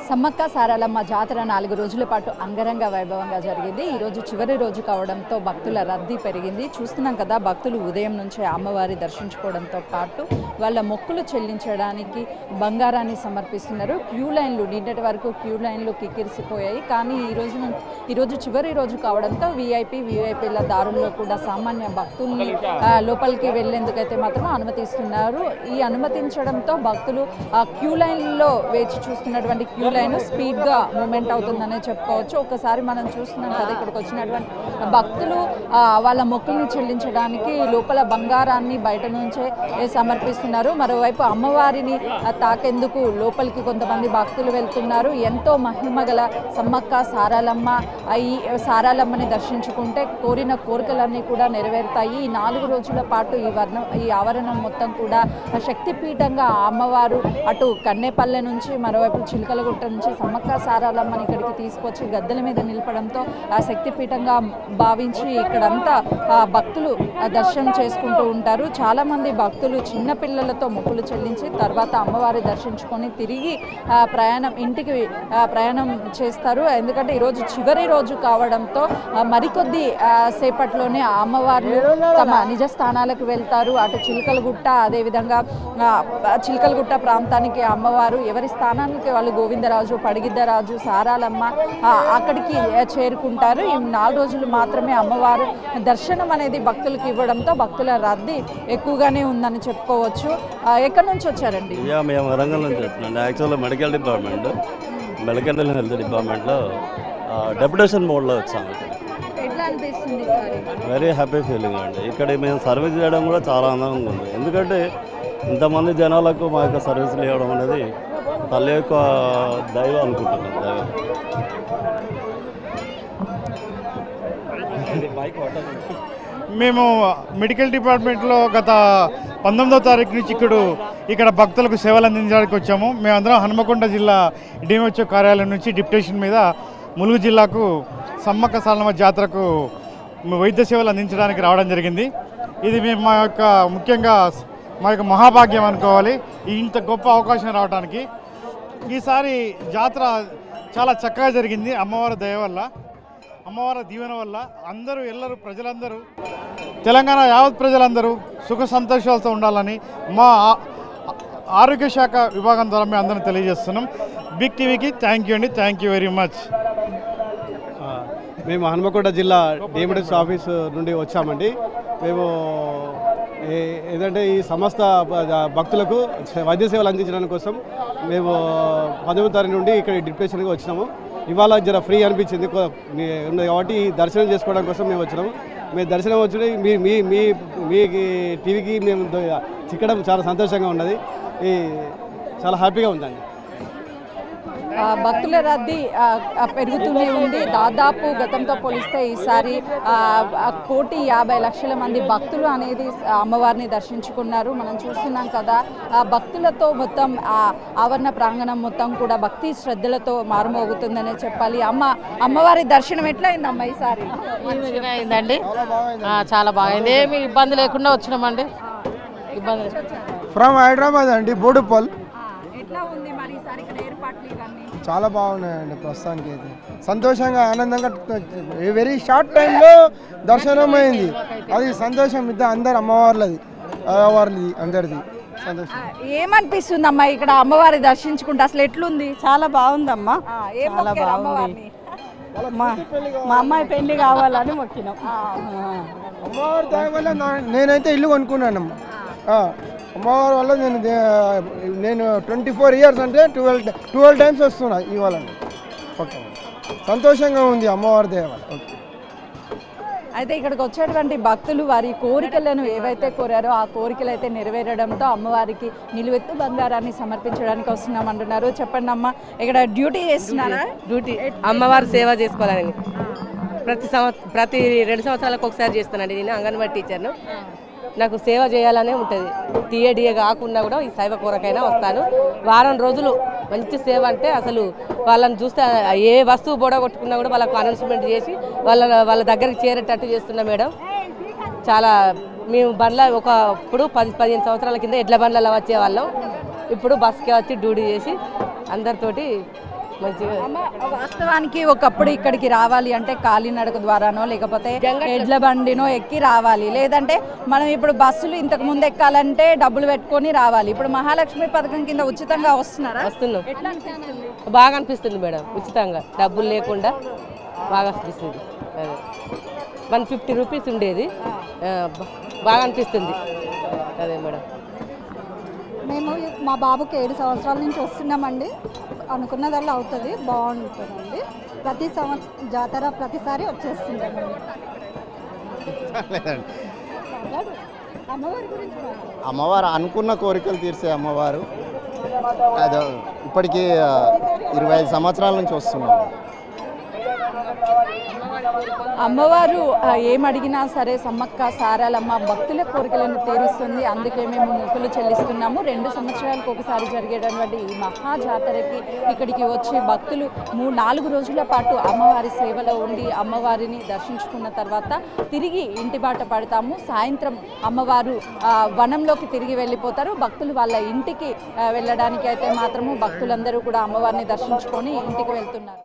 సమ్మక్క సారాలమ్మ జాతర 4 రోజుల పాటు అంగరంగ వైభవంగా జరిగింది. ఈ రోజు చివరి రోజు కావడంతో భక్తుల రద్దీ పెరిగింది. చూస్తున్నాం కదా, భక్తులు ఉదయం నుంచే అమ్మవారి దర్శించుకోవడంతో పాటు వాళ్ళ మొక్కులు చెల్లించడానికి బంగారాన్ని సమర్పిస్తున్నారు. క్యూ లైన్లు నిన్నటి వరకు క్యూ లైన్లు కిక్కిరిసిపోయాయి. కానీ ఈ రోజు చివరి రోజు కావడంతో వీఐపీల దారుల్లో కూడా సామాన్య భక్తుల్ని లోపలికి వెళ్లేందుకైతే మాత్రం అనుమతిస్తున్నారు. ఈ అనుమతించడంతో భక్తులు క్యూ లైన్లో వేచి చూస్తున్నటువంటి క్యూ లైన్ స్పీడ్గా మూమెంట్ అవుతుందనే చెప్పుకోవచ్చు. ఒకసారి మనం చూస్తున్నాం కదా, ఇక్కడికి వచ్చినటువంటి భక్తులు వాళ్ళ మొక్కుల్ని చెల్లించడానికి లోపల బంగారాన్ని బయట నుంచే సమర్పిస్తున్నారు. మరోవైపు అమ్మవారిని తాకేందుకు లోపలికి కొంతమంది భక్తులు వెళ్తున్నారు. ఎంతో మహిమగల సమ్మక్క సారాలమ్మ, ఈ సారాలమ్మని దర్శించుకుంటే కోరిన కోరికలన్నీ కూడా నెరవేరుతాయి. ఈ 4 రోజుల పాటు ఈ ఆవరణం మొత్తం కూడా శక్తిపీఠంగా అమ్మవారు అటు కన్నేపల్లె నుంచి మరోవైపు చిలకలగుట్ట నుంచి సమ్మక్క సారాలమ్మని ఇక్కడికి తీసుకొచ్చి గద్దెల మీద నిలపడంతో ఆ శక్తిపీఠంగా భావించి ఇక్కడంతా భక్తులు దర్శనం చేసుకుంటూ ఉంటారు. చాలామంది భక్తులు చిన్నపిల్లలతో మొక్కులు చెల్లించి తర్వాత అమ్మవారి దర్శించుకొని తిరిగి ఇంటికి ప్రయాణం చేస్తారు. ఎందుకంటే ఈరోజు చివరి రోజు కావడంతో మరికొద్ది సేపట్లోనే అమ్మవార్లు తమ నిజ స్థానాలకు వెళ్తారు. అటు చిలకలగుట్ట, అదేవిధంగా చిలకలగుట్ట ప్రాంతానికి అమ్మవారు ఎవరి స్థానానికి వాళ్ళు గోవిందరాజు, పడిగిద్దరాజు, సారాలమ్మ అక్కడికి చేరుకుంటారు. ఈ 4 రోజులు మాత్రమే అమ్మవారు దర్శనం అనేది భక్తులకు ఇవ్వడంతో భక్తుల రద్దీ ఎక్కువగానే ఉందని చెప్పుకోవచ్చు. ఎక్కడి నుంచి వచ్చారండి? మేము వరంగల్ నుంచి వచ్చినాం. యాక్చువల్గా మెడికల్ హెల్త్ డిపార్ట్మెంట్లో డెప్యుటేషన్ మోడ్లో వచ్చాము. ఎట్లా అనిపిస్తుంది? వెరీ హ్యాపీ ఫీలింగ్ అండి. ఇక్కడ మేము సర్వీస్ చేయడం కూడా చాలా ఆనందంగా ఉంది. ఎందుకంటే ఇంతమంది జనాలకు మా యొక్క సర్వీసులు ఇవ్వడం అనేది తల్లి యొక్క దైవం అనుకుంటున్నాం. మేము మెడికల్ డిపార్ట్మెంట్లో గత 19వ తారీఖు నుంచి ఇక్కడ భక్తులకు సేవలు అందించడానికి వచ్చాము. మేమందరం హనుమకొండ జిల్లా డిఎంహెచ్ఓ కార్యాలయం నుంచి డిప్యుటేషన్ మీద ములుగు జిల్లాకు సమ్మక్క సారలమ్మ జాతరకు వైద్య సేవలు అందించడానికి రావడం జరిగింది. ఇది మేము ముఖ్యంగా మా యొక్క మహాభాగ్యం అనుకోవాలి, ఇంత గొప్ప అవకాశం రావడానికి. ఈసారి జాతర చాలా చక్కగా జరిగింది. అమ్మవారి దయ వల్ల, అమ్మవారి దీవెన వల్ల ఎల్లరూ ప్రజలందరూ, తెలంగాణ యావత్ ప్రజలందరూ సుఖ సంతోషాలతో ఉండాలని మా ఆరోగ్య శాఖ విభాగం ద్వారా మేము అందరం తెలియజేస్తున్నాం. బిగ్ టీవీకి థ్యాంక్ యూ అండి. Thank you very much. మేము హనుమకొండ జిల్లా డిఎంహెచ్ఓ ఆఫీస్ నుండి వచ్చామండి. మేము ఏదంటే ఈ సమస్త భక్తులకు వైద్య సేవలు అందించడానికి కోసం మేము 19వ తారీఖు నుండి ఇక్కడ డిప్యుటేషన్గా వచ్చినాము. ఇవాళ జర ఫ్రీ అనిపించింది ఉన్నది కాబట్టి దర్శనం చేసుకోవడం కోసం మేము వచ్చినాము. మేము దర్శనం వచ్చి మీ టీవీకి మేము చిక్కడం చాలా సంతోషంగా ఉన్నది. చాలా హ్యాపీగా ఉందండి. భక్తుల రద్దీ పెరుగుతూనే ఉంది. దాదాపు గతంతో పోలిస్తే ఈసారి 1,50,00,000 మంది భక్తులు అనేది అమ్మవారిని దర్శించుకున్నారు. మనం చూస్తున్నాం కదా, భక్తులతో మొత్తం ఆవరణ ప్రాంగణం మొత్తం కూడా భక్తి శ్రద్ధలతో మారుమోగుతుందనే చెప్పాలి. అమ్మవారి దర్శనం ఎట్లా అయిందమ్మా ఈసారి? అయిందండి, చాలా బాగుంది. ఏమి ఇబ్బంది లేకుండా వచ్చినామండి. ఇబ్బంది ఫ్రమ్ హైదరాబాద్ అండి, బోడుపల్. ఎట్లా ఉంది మరి ఈసారి ఇక్కడ ఏర్పాట్లు ఇవన్నీ? చాలా బాగున్నాయండి. ప్రస్తుతానికి అయితే సంతోషంగా, ఆనందంగా వెరీ షార్ట్ టైంలో దర్శనం అయింది. అది సంతోషం. అందరు అమ్మవార్లది అందరిది సంతోషం. ఏమనిపిస్తుందమ్మా ఇక్కడ అమ్మవారి దర్శించుకుంటే? అసలు ఎట్లుంది? చాలా బాగుందమ్మా, చాలా బాగుంది. మా అమ్మాయి పెళ్లి కావాలని మొక్కినాం. అమ్మవారి దయ వల్ల నేనైతే ఇల్లు కొనుక్కున్నానమ్మా. అమ్మవారి వల్ల నేను 24 ఇయర్స్ అంటే 12 టైమ్స్ వస్తున్నా ఇవాళ. ఓకే, సంతోషంగా ఉంది అమ్మవారి దయ వల్ల. ఓకే. అయితే ఇక్కడికి వచ్చేటువంటి భక్తులు వారి కోరికలను ఏవైతే కోరారో ఆ కోరికలు అయితే నెరవేరడంతో అమ్మవారికి నిలువెత్తు బంగారాన్ని సమర్పించడానికి వస్తున్నామంటున్నారు. చెప్పండి అమ్మ, ఇక్కడ డ్యూటీ చేస్తున్నారా? డ్యూటీ అమ్మవారి సేవ చేసుకోవాలని ప్రతి 2 సంవత్సరాలకు ఒకసారి చేస్తానండి. నేను అంగన్వాడీ టీచర్ను. నాకు సేవ చేయాలనే ఉంటుంది. టీఏడిఏ కాకుండా కూడా ఈ సేవ కొరకైనా వస్తాను. వారం రోజులు మంచి సేవ అంటే అసలు వాళ్ళని చూస్తే ఏ వస్తువు బోడగొట్టుకున్నా కూడా వాళ్ళకు అనౌన్స్మెంట్ చేసి వాళ్ళ దగ్గరికి చేరేటట్టు చేస్తున్నా మేడం. చాలా మేము బండ్ల ఒకప్పుడు 10-15 సంవత్సరాల కింద ఎడ్ల బండ్లలో వచ్చేవాళ్ళం. ఇప్పుడు బస్కే వచ్చి డ్యూటీ చేసి అందరితోటి మంచిగా వాస్తవానికి ఒకప్పుడు ఇక్కడికి రావాలి అంటే కాలినడక ద్వారానో లేకపోతే ఎడ్ల బండినో ఎక్కి రావాలి, లేదంటే మనం ఇప్పుడు బస్సులు ఇంతకు ముందు ఎక్కాలంటే డబ్బులు పెట్టుకొని రావాలి. ఇప్పుడు మహాలక్ష్మి పథకం కింద ఉచితంగా వస్తున్నారా? వస్తున్నాం. ఎట్లా అనిపిస్తుంది? బాగా అనిపిస్తుంది మేడం, ఉచితంగా డబ్బులు లేకుండా బాగా అనిపిస్తుంది. అదే 150 రూపీస్ ఉండేది, బాగా అనిపిస్తుంది. అదే మేడం. మేము మా బాబుకి 7 సంవత్సరాల నుంచి వస్తున్నామండి. అనుకున్నదల్లా అవుతుంది, బాగుంటుందండి. ప్రతి సంవత్సరం జాతర ప్రతిసారి వచ్చేస్తుందండి. అమ్మవారు అనుకున్న కోరికలు తీర్చే అమ్మవారు. అదే ఇప్పటికీ 25 సంవత్సరాల నుంచి వస్తున్నాం. అమ్మవారు ఏమడిగినా సరే సమ్మక్క సారాలమ్మ భక్తుల కోరికలను తీరుస్తుంది. అందుకే మేము మొక్కులు చెల్లిస్తున్నాము. 2 సంవత్సరాలకు ఒకసారి జరిగేటటువంటి ఈ మహా జాతరకి ఇక్కడికి వచ్చి భక్తులు 3-4 రోజుల పాటు అమ్మవారి సేవలో ఉండి అమ్మవారిని దర్శించుకున్న తర్వాత తిరిగి ఇంటి బాట పడతాము. సాయంత్రం అమ్మవారు వనంలోకి తిరిగి వెళ్ళిపోతారు. భక్తులు వాళ్ళ ఇంటికి వెళ్ళడానికి అయితే మాత్రము భక్తులందరూ కూడా అమ్మవారిని దర్శించుకొని ఇంటికి వెళ్తున్నారు.